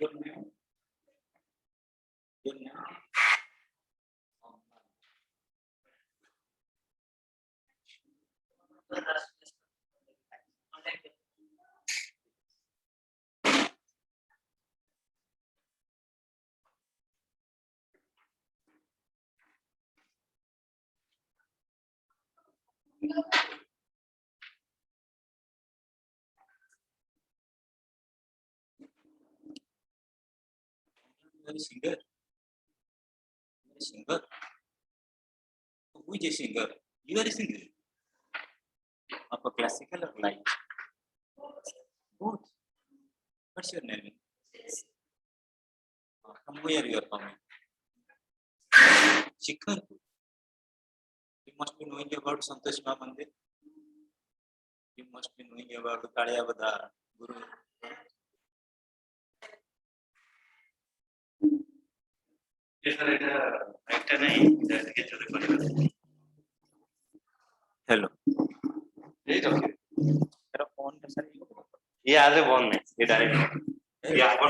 Your name? Your name? You are a singer. You are a singer. Who is a singer? You are a singer. Of a classical or light? Both. What's your name? From where you are coming? Shikarpur. You must be knowing about Santosh Mandir. You must be knowing about Kaliyabada Guru. Hello. तेरा phone कैसा है? ये आज phone नहीं, ये direct ये आपको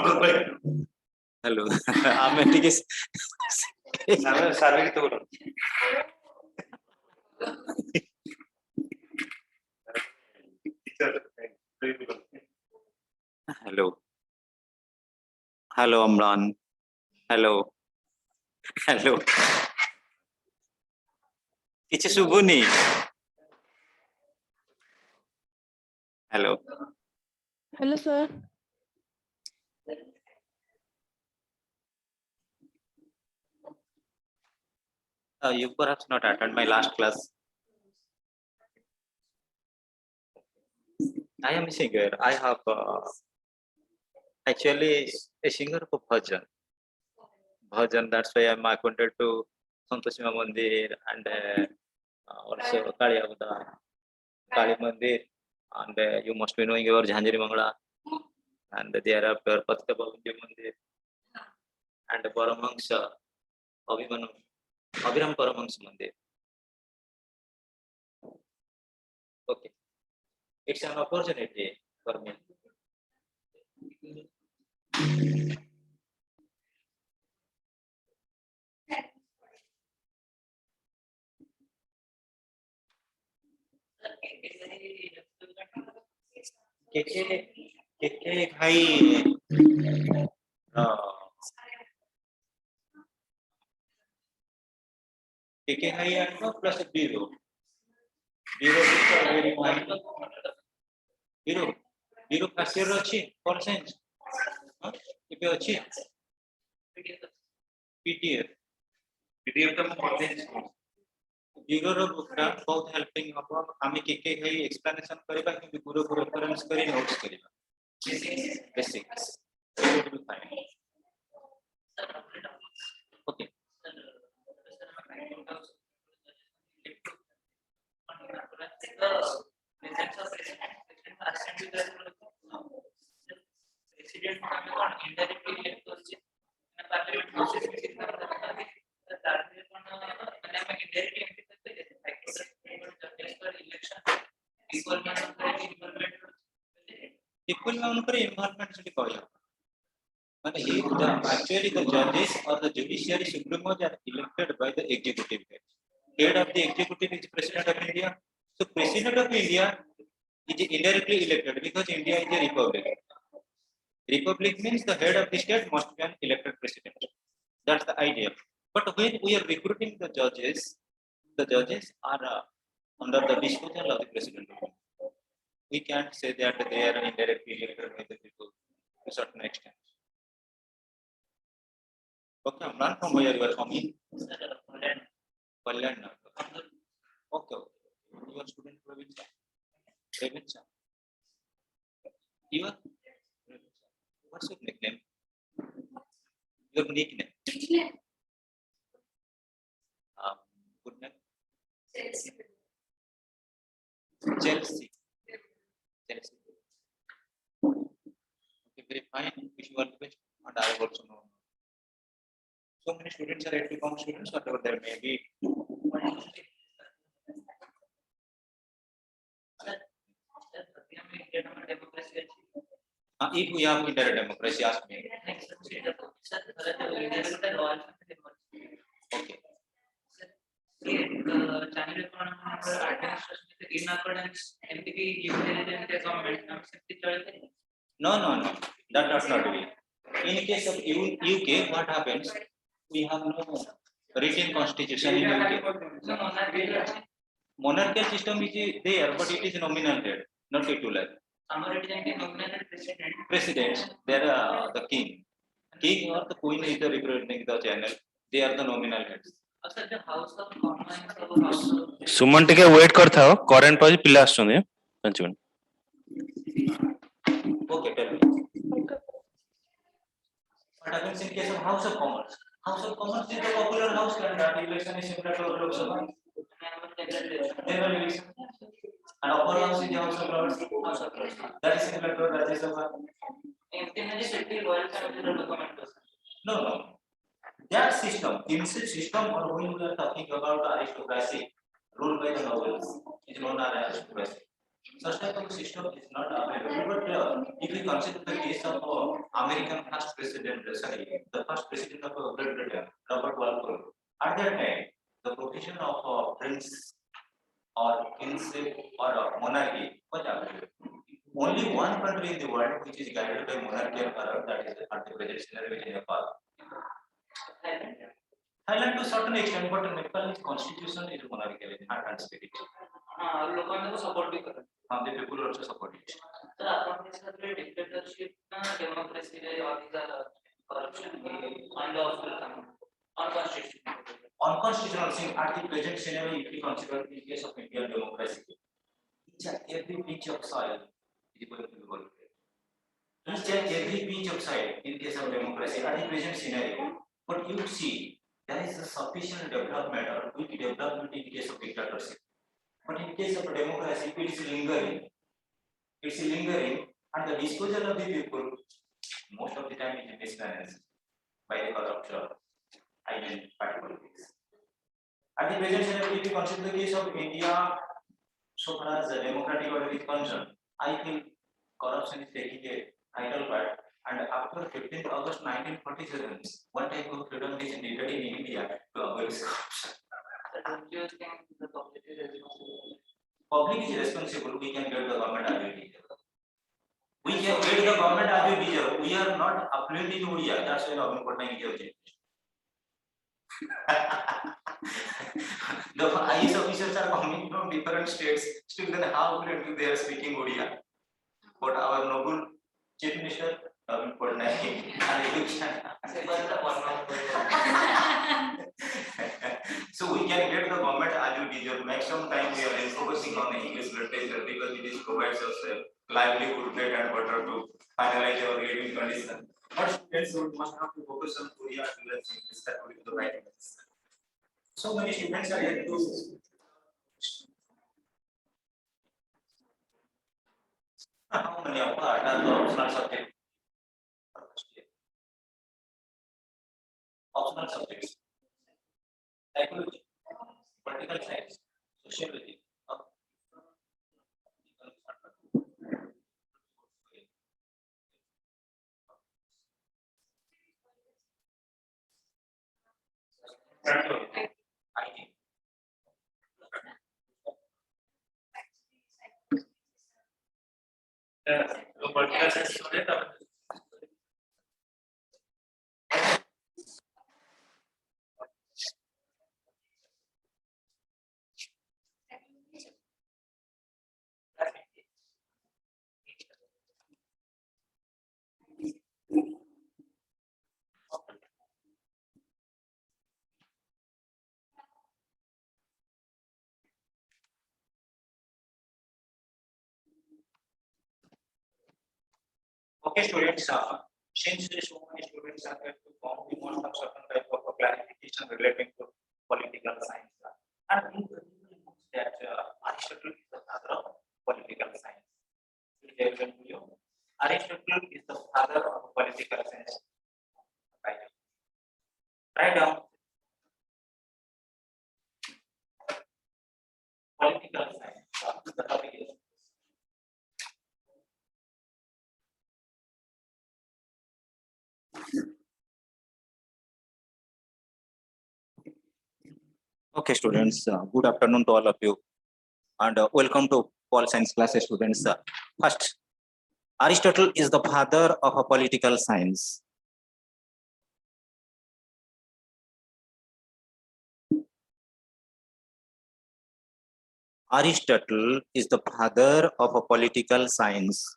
hello आप मैं ठीक है सारे की तो बोलो hello hello Amran hello hello किसी शुभुनी hello Hello, sir. You perhaps not attend my last class. I am a singer. I have actually a singer of bhajan. Bhajan. That's why I'm acquainted to Santosh Mandir and also Kaliyabada, Kali Mandir, and you must be knowing your Jhanjari Mangala, and thereafter Patka Bhavanja Mandir, and Paramahansa Abhiram Paramahansa Mandir. Okay, it's an opportunity for me. KK भाई KK भाई आएगा plus बीरो बीरो very fine बीरो बीरो फासियर अच्छी कौन science हाँ इपे अच्छी PDF का मैं बीरो रो बुकटा बहुत हेल्पिंग हो हमें KK भाई एक्सप्लेनेशन करेगा कि पूरा पूरा रेफरेंस करी नोट्स करेगा basics it will be fine okay equal involvement actually the judges or the judiciary supremos are elected by the executive head. Head of the executive is President of India. So President of India is indirectly elected because India is a republic. Republic means the head of the state must be an elected president. That's the idea. But when we are recruiting the judges are under the disposal of the president. We can't say that they are indirectly elected by the people to a certain extent. Okay, I'm not from where you are coming. Kalyan. Okay. You are student Pravicha. You are? What's your nickname? Your nickname? Chelsea. Chelsea. Okay, very fine. Wish you all the best. And I also know. So many students are yet to come students, whatever there may be. If we have indirect democracy, ask me. Okay. Channel administration in accordance MPP government No, no, no. That does not be. In case of UK, what happens? We have no written constitution in UK. Monarchical system is there, but it is nominal head, not titular. Presidents, they are the king. King or the queen is the representing the channel. They are the nominal heads. सुमन टिके wait करथाओ current पाजी पिला आछुने 5 minute Okay, tell me. What happens in case of House of Commons? House of Commons is the popular house candidate. Election is similar to Lok Sabha. General election. And upper house is the House of Lords. That is similar to Rajya Sabha. No, no. That system, kinship system, or when we are talking about aristocracy, ruled by the nobles, is known as aristocracy. Such type of system is not available. But if we consider the case of American first president, the first president of Great Britain, Robert Walpole, at that time, the provision of prince or kingship or monarchy was available. Only one country in the world which is guided by monarchical power, that is the present scenario in Nepal. Thailand to a certain extent, but Nepal's constitution is monarchical in heart and spirit. The people also support it. Unconstitutional thing at the present scenario, if we consider in case of Indian democracy, each and every pinch of soil is going to be worked. Each and every pinch of soil in case of democracy at the present scenario, but you see there is a sufficient development or quick development in case of dictatorship. But in case of democracy, it is lingering. It's lingering, and the disposal of the people most of the time is mismanaged by the corruption. I mean, party politics. At the present scenario, if you consider the case of India, so far as the democratic order is concerned, I feel corruption is taking a vital part. And after 15th August 1947, one type of freedom is needed in India to avoid corruption. Public is responsible. We can get the government as we deserve. We can get the government as we deserve. We are not affluent in India. That's why Navin Patnaik is here. The IAS officers are coming from different states. Still, then how fluently they are speaking Odia? But our noble Chief Minister Navin Patnaik and education. So we can get the government as we deserve. Maximum time we are focusing on the English literature because it is provides us a livelihood, bread and butter to finalize our living condition. But students must have to focus on Korea as well as English. That will be the right answer. So many students are yet to. How many of are the optional subjects? Optional subjects. Psychology, political science, sociology. IT. political science Okay, students, since so many students are going to form, we want some certain type of a clarification relating to political science. And we know that Aristotle is the father of father of political science? Write down. Political science. The topic is. Okay, students, good afternoon to all of you, and welcome to Pol Science classes, students. First, Aristotle is the father of a political science. Aristotle is the father of a political science.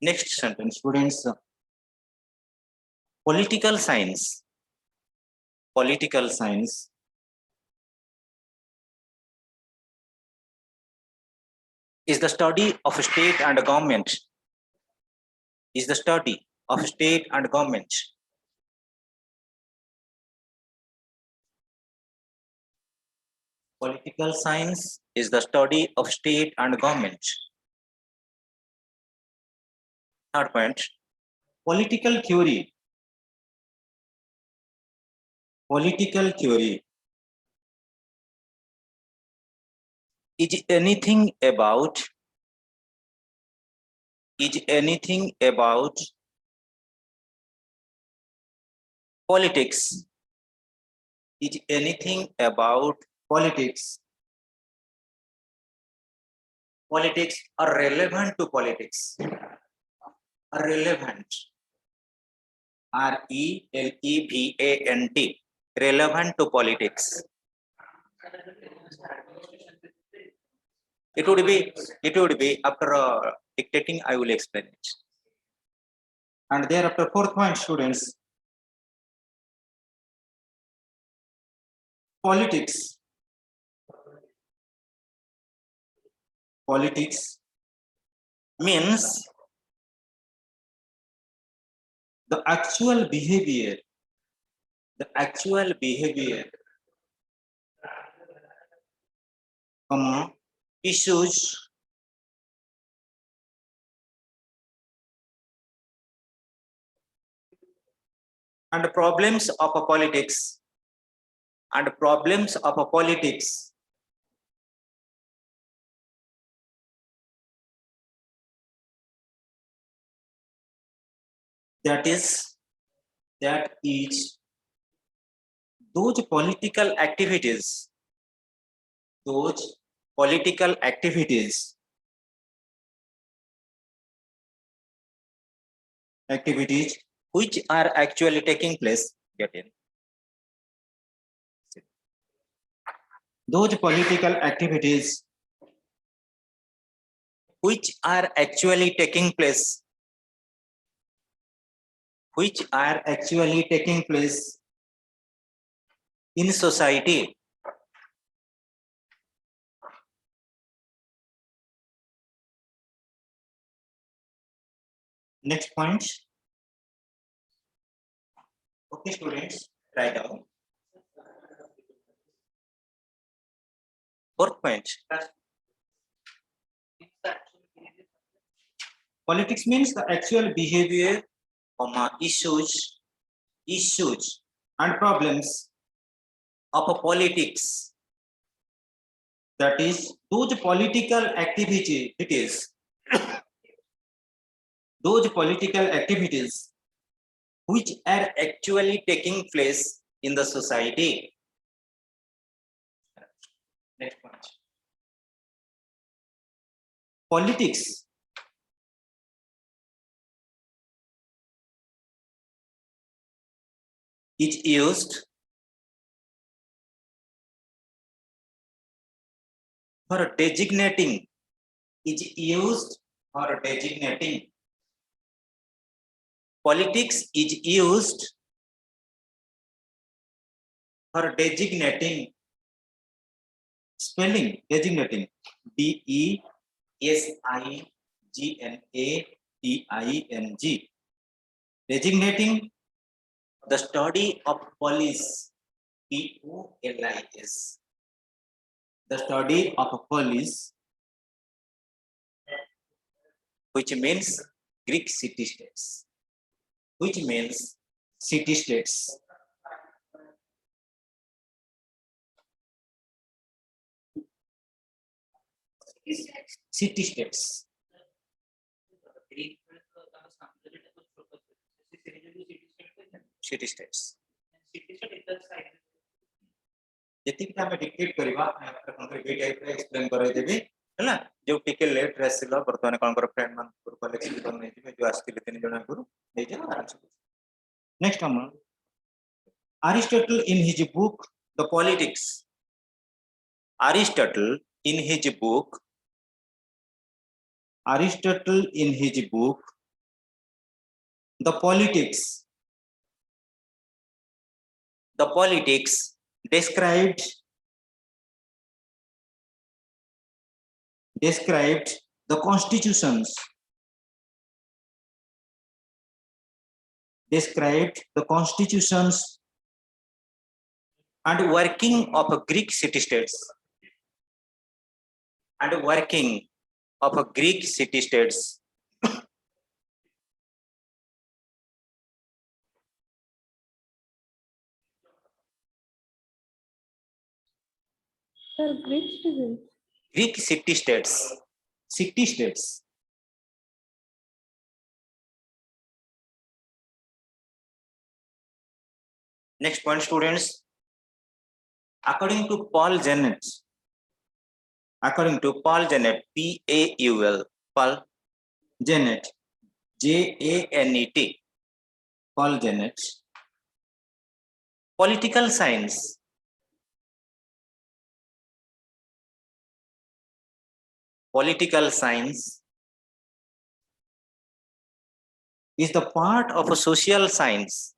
Next sentence, students. Political science. Political science is the study of state and government. Is the study of state and government. Political science is the study of state and government. Third point, political theory. Political theory is anything about politics. Is anything about politics. Politics are relevant to politics. Are relevant. RELEVANT. Relevant to politics. It would be after dictating, I will explain it. And thereafter, fourth point, students. Politics. Politics means the actual behavior, issues and problems of a politics that is those political activities which are actually taking place. Get in. Those political activities which are actually taking place in society. Next point. Okay, students, write down. Fourth point. Politics means the actual behavior, issues and problems of a politics. That is, those political activities which are actually taking place in the society. Next point. Politics is used for designating. Politics is used for designating. Spelling designating. DESIGNATING. Designating the study of police. POLIS. The study of police, which means Greek city states, which means city states. City states. Greek तो तब समझने में कुछ focus है जैसे serial city state है City states. City state इधर side ଯେତିକି ଆମେ ଡିକ୍ଟେଟ୍ କରିବା ଆପଣଙ୍କର ଏଇ ଟାଇପ୍ ରେ ଏକ୍ସପ୍ଲେନ୍ କରାଇ ଦେବି ହେଲା ଯୋଉ ଟିକେ ଲେଟ୍ ରେ ଆସିଲ ବର୍ତ୍ତମାନ କଣଙ୍କର ଫ୍ରେଣ୍ଡ ମାନଙ୍କର କଲେକ୍ସନ କରି ନେଇଯିବେ ଯୋଉ ଆସିଥିଲେ 3 ଜଣ ଆଗରୁ ନେଇଯିବେ ଆରାମସେ ନେକ୍ସଟ ଆମ Aristotle in his book The Politics, Aristotle in his book The Politics described the constitutions and working of a Greek city states Sir, Greek citizens. Greek city states. Next point, students. According to Paul Jennett, P-A-U-L, Paul Jennett, J-A-N-E-T, Paul Jennett, political science is the part of a social science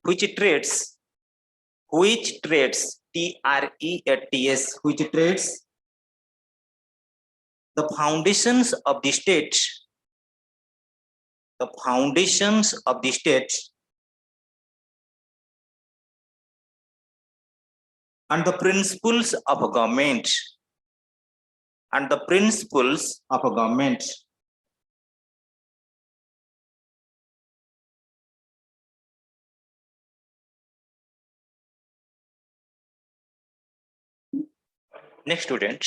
which traits T-R-E-A-T-S which traits the foundations of the state and the principles of a government Next, student.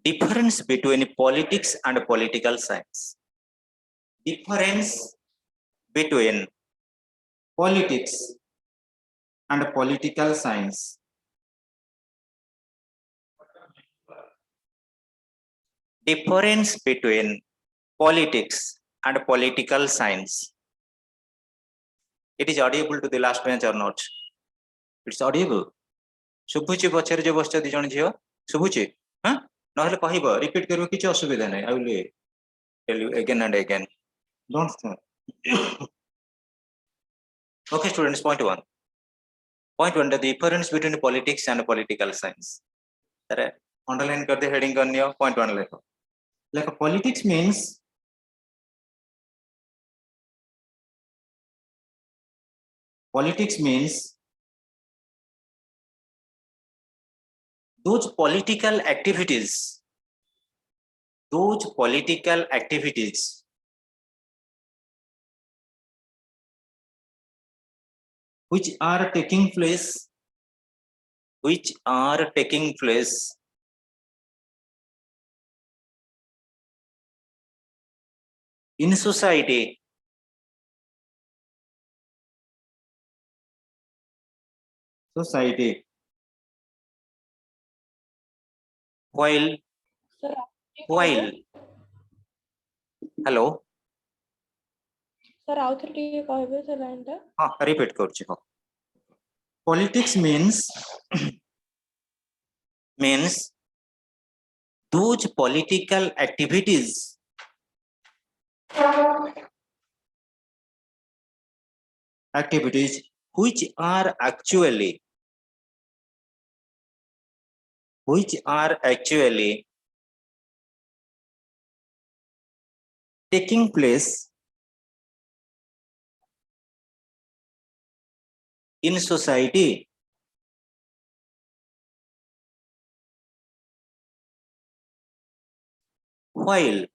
Difference between politics and political science. Difference between politics and political science. Difference between politics and political science. It is audible to the last bench or not? It's audible. शुभुची पछरे जो बसछ दी जण झियो शुभुची हां नहले कहिबो repeat करबो किछ असुविधा नै I will tell you again and again don't Okay students, point 1 the difference between politics and political science. Sir underline कर दे heading करनियो point 1 लिखो politics means those political activities which are taking place in society while Sir, hello sir, ଆଉ ଥରେ ଟିକେ କହିବେ ସେ line ଟା हाँ repeat କରୁଛି ହଁ politics means those political activities which are actually taking place in society while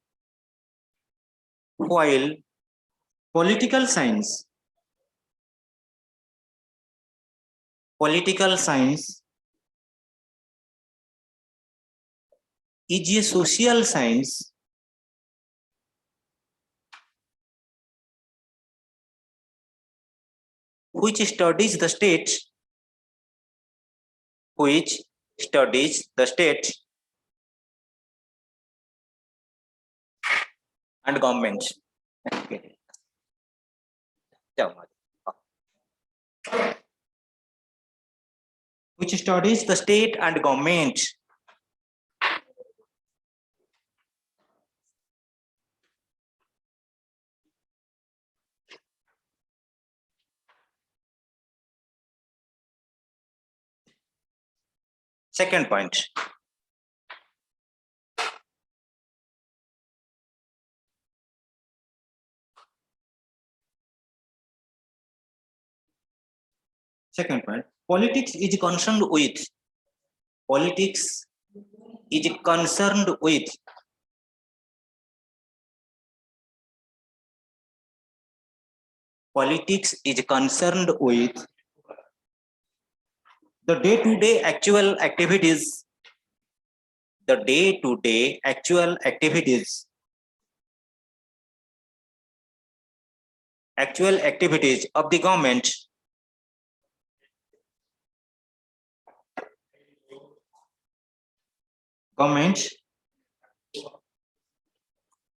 political science is a social science which studies the state and government. Which studies the state and government. Second point. Second point. Politics is concerned with the day-to-day actual activities of the government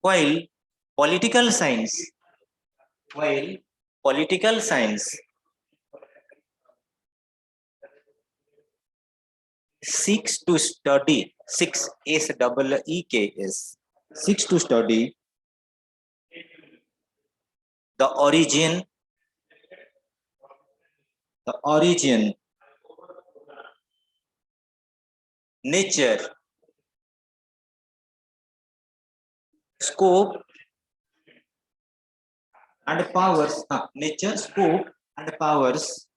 while political science seeks to study the origin, nature, scope and powers, nature, scope and powers,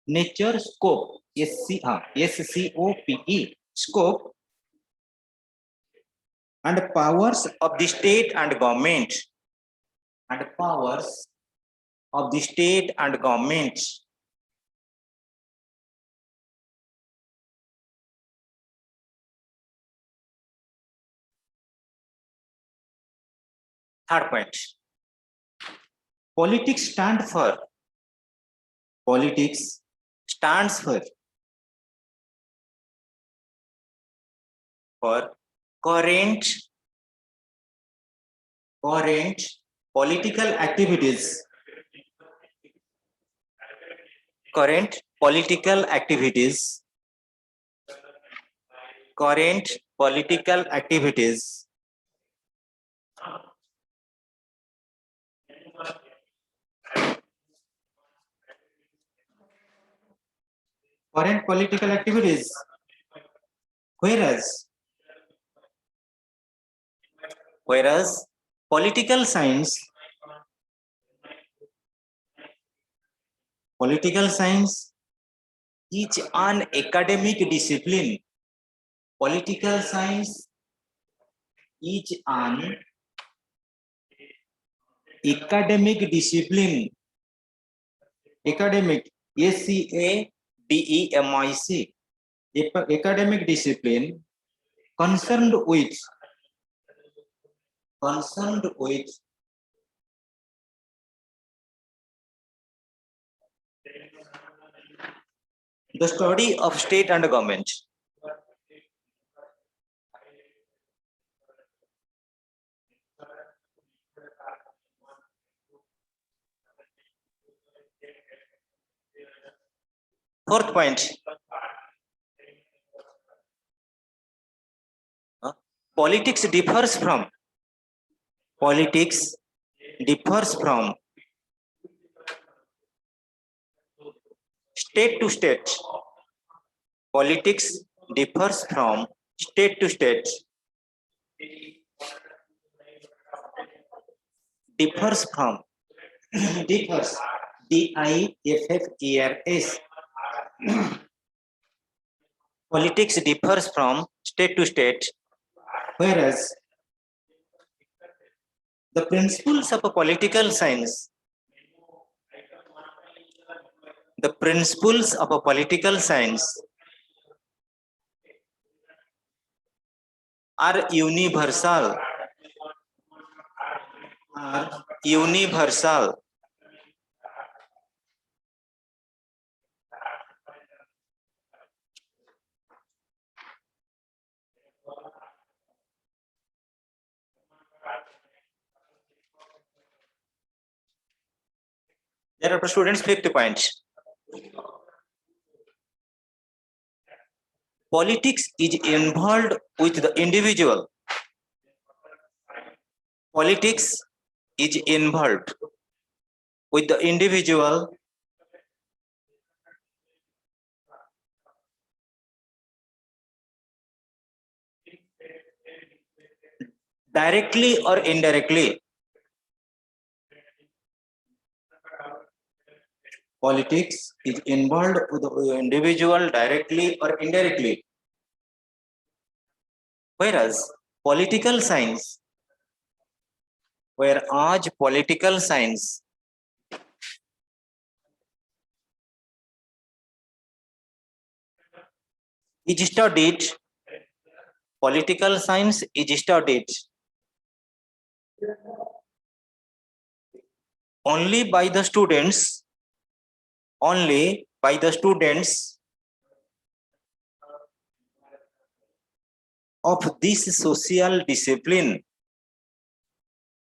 nature, scope, SCOPE, scope and powers of the state and government, Third point. Politics stands for current political activities, whereas political science is an academic discipline. Political science is an academic discipline. Academic, ACADEMIC. Academic discipline concerned with the study of state and government. Fourth point. Politics differs from state to state. Politics differs from state to state. differs from differs differs politics differs from state to state, whereas the principles of a political science are universal. There are students 50 points. Politics is involved with the individual. Politics is involved with the individual directly or indirectly. Politics is involved with the individual directly or indirectly. Whereas political science is studied, political science is studied only by the students of this social discipline.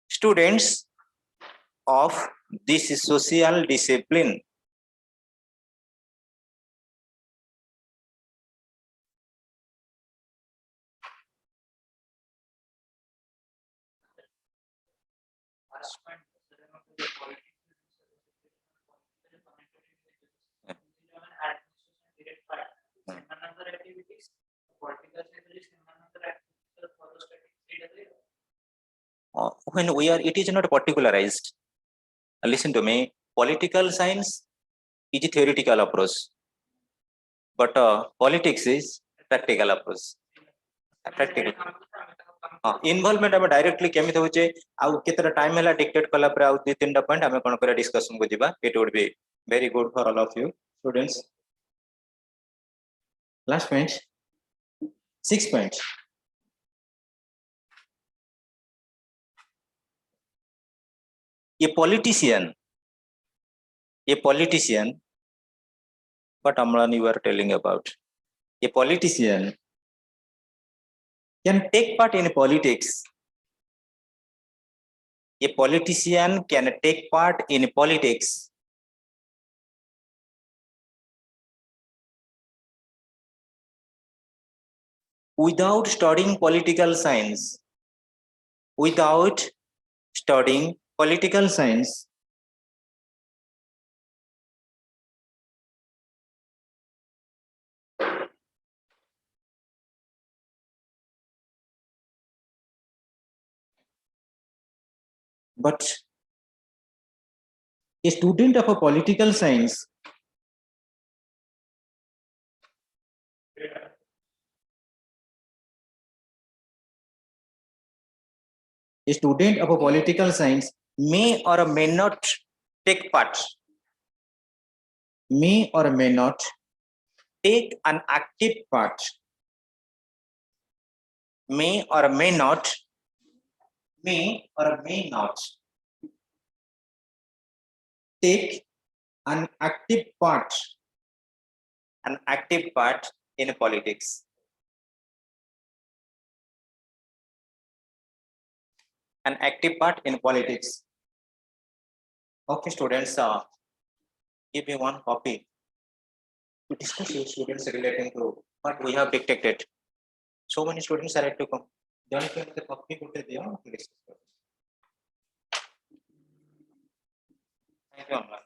Students of this social discipline. Last point, the politics administration direct part. Another activities, political science, another activities for the study. When we are, it is not particularized. Listen to me, political science is a theoretical approach, but politics is practical approach. Practical involvement हम directly केमिति होचे आउ केतरा time हैला dictate कला पर आउ 2-3 point हमें कोन करे डिस्कशन को जिबा. It would be very good for all of you students. Last point 6 point. ये politician what Amran you are telling about, a politician can take part in politics. A politician can take part in politics without studying political science. But a student of a political science may or may not take part, may or may not take an active part, may or may not take an active part in politics. An active part in politics. Okay, students, give me one copy to discuss your students relating to what we have dictated. So many students are yet to come. Don't get the copy to the discuss. Thank you, Amlan.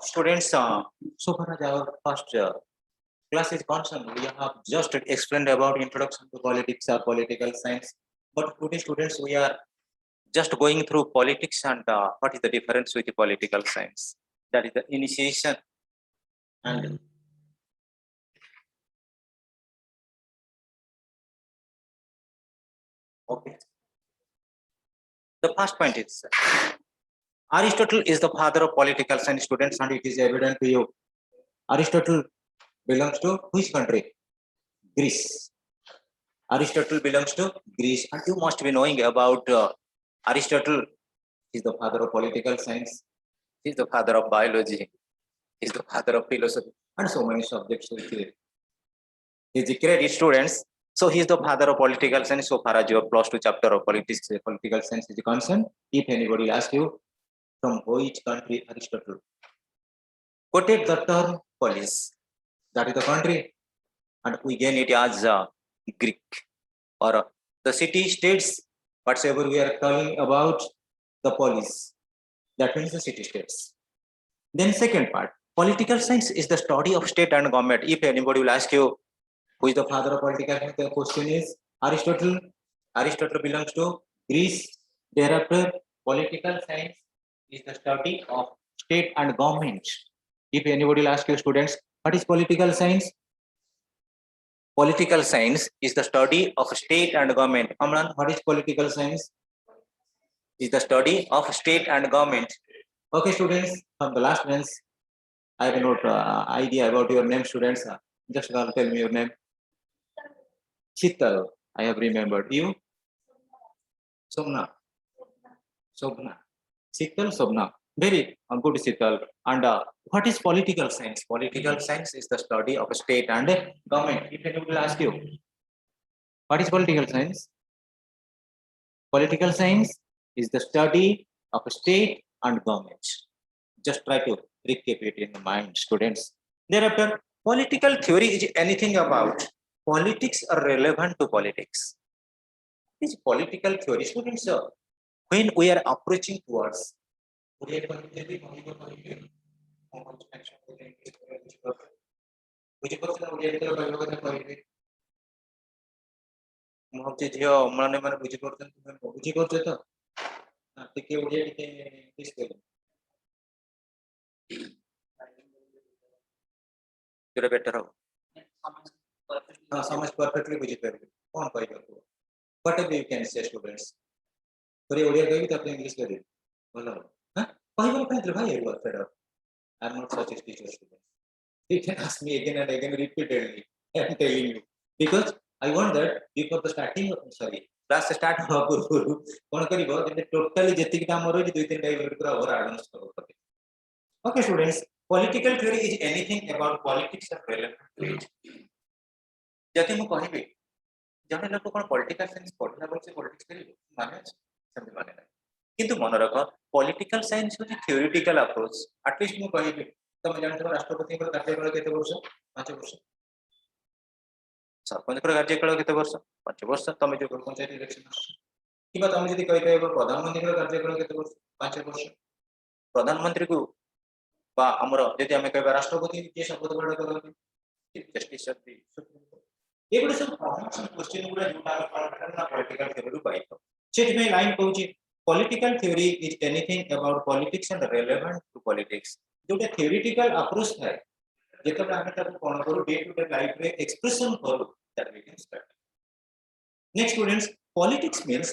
Students, so far as our first class is concerned, we have just explained about introduction to politics or political science. But today students we are just going through politics and what is the difference with the political science? That is the initiation and okay. The first point is Aristotle is the father of political science, students, and it is evident to you. Aristotle belongs to which country? Greece. Aristotle belongs to Greece, and you must be knowing about Aristotle is the father of political science. He is the father of biology. He is the father of philosophy, and so many subjects with it. He is the credit students. So he is the father of political science. So far as your +2 chapter of politics, political science is concerned, if anybody will ask you from which country Aristotle quoted the term polis, that is the country, and we gain it as Greek or the city states, whatsoever we are talking about the polis, that means the city states. Then second part, political science is the study of state and government. If anybody will ask you who is the father of political science, the question is Aristotle. Aristotle belongs to Greece. Thereafter, political science is the study of state and government. If anybody will ask you students, what is political science? Political science is the study of state and government. Amran, what is political science? Is the study of state and government. Okay, students, from the last ones, I have no idea about your name, students. Just tell me your name. Chital, I have remembered. You? Somna. Sobna. Chital, Sobna. Very good, Chital. And what is political science? Political science is the study of state and government. If anyone will ask you, what is political science? Political science is the study of state and government. Just try to recap it in the mind, students. Thereafter, political theory is anything about politics are relevant to politics. This political theory, students, when we are approaching towards ମୁଁ ଭାବୁଛି ଝିଅ ଅମ୍ଳାନ ମାନେ ବୁଝିପାରୁଛନ୍ତି, ବୁଝିପାରୁଛ ତ? ଟିକେ ଓଡ଼ିଆ ଟିକେ English କହିବେ ଯୋଉଟା ବେଟର ହବ। ହଁ ସମସ୍ତେ ପରଫେକ୍ଟଲି ବୁଝିପାରିବେ କ'ଣ କହିବାକୁ whatever you can say students. ଥରେ ଓଡ଼ିଆ କହିବି ତାପରେ ଇଂଲିଶ କହିବି, ଭଲ ହବ। କହିବାର ପାଇଁ ଭାଇ you are fed up. I am not such a teacher student. You can ask me again and again repeatedly. I am telling you because I want that before the starting sorry class start ହବା ପୂର୍ବରୁ କ'ଣ କରିବ ଯେମିତି totally ଯେତିକି କାମ ରହିଛି 2-3 unit ପୁରା over advance କରିବ। Okay students, political theory is anything about politics or relevant to it. ଯଦି ମୁଁ କହିବି ଜଣେ ଲୋକ କ'ଣ ପଲିଟିକାଲ ସାଇନ୍ସ ପଢିଲା ପରେ ସେ ପଲିଟିକ୍ସ କରିବ ମାନେ ଅଛି ସେମିତି ମାନେ ନାହିଁ। କିନ୍ତୁ ମନେ ରଖ ପଲିଟିକାଲ ସାଇନ୍ସ ହେଉଛି ଥିଓରିଟିକାଲ ଆପ୍ରୋଚ। ଆଟଲିଷ୍ଟ ମୁଁ କହିବି ତମେ ଜାଣିଥିବ ରାଷ୍ଟ୍ରପତିଙ୍କର କାର୍ଯ୍ୟକାଳ କେତେ ବର୍ଷ? 5 ବର୍ଷ। ସରପଞ୍ଚଙ୍କର କାର୍ଯ୍ୟକାଳ କେତେ ବର୍ଷ? 5 ବର୍ଷ। ତମେ ଯୋଉ ପଞ୍ଚାୟତ ଇଲେକ୍ସନ କିମ୍ବା ତମେ ଯଦି କହିପାରିବ ପ୍ରଧାନମନ୍ତ୍ରୀଙ୍କର କାର୍ଯ୍ୟକାଳ କେତେ ବର୍ଷ? 5 ବର୍ଷ। ପ୍ରଧାନମନ୍ତ୍ରୀକୁ ବା ଆମର ଯଦି ଆମେ କହିବା ରାଷ୍ଟ୍ରପତି କିଏ ଶପଥ ଗ୍ରହଣ କରନ୍ତି? Chief justice of the supreme court. ଏଗୁଡା ସବୁ କ୍ୱେଶ୍ଚିନ୍ ଗୁଡା ଯୋଉଟା ଆମେ କଣ ପଲିଟିକାଲ ଥିଓରିରୁ ପାଇଥାଉ। ସେଥିପାଇଁ ଲାଇନ୍ କହୁଛି political theory is anything about politics and relevant to politics. जोटा theoretical approach है जेतबे ଆମେ ତାକୁ କଣ କରୁ डे टू डे लाइफ रे एक्सप्रेशन करू that we can start. Next students, politics means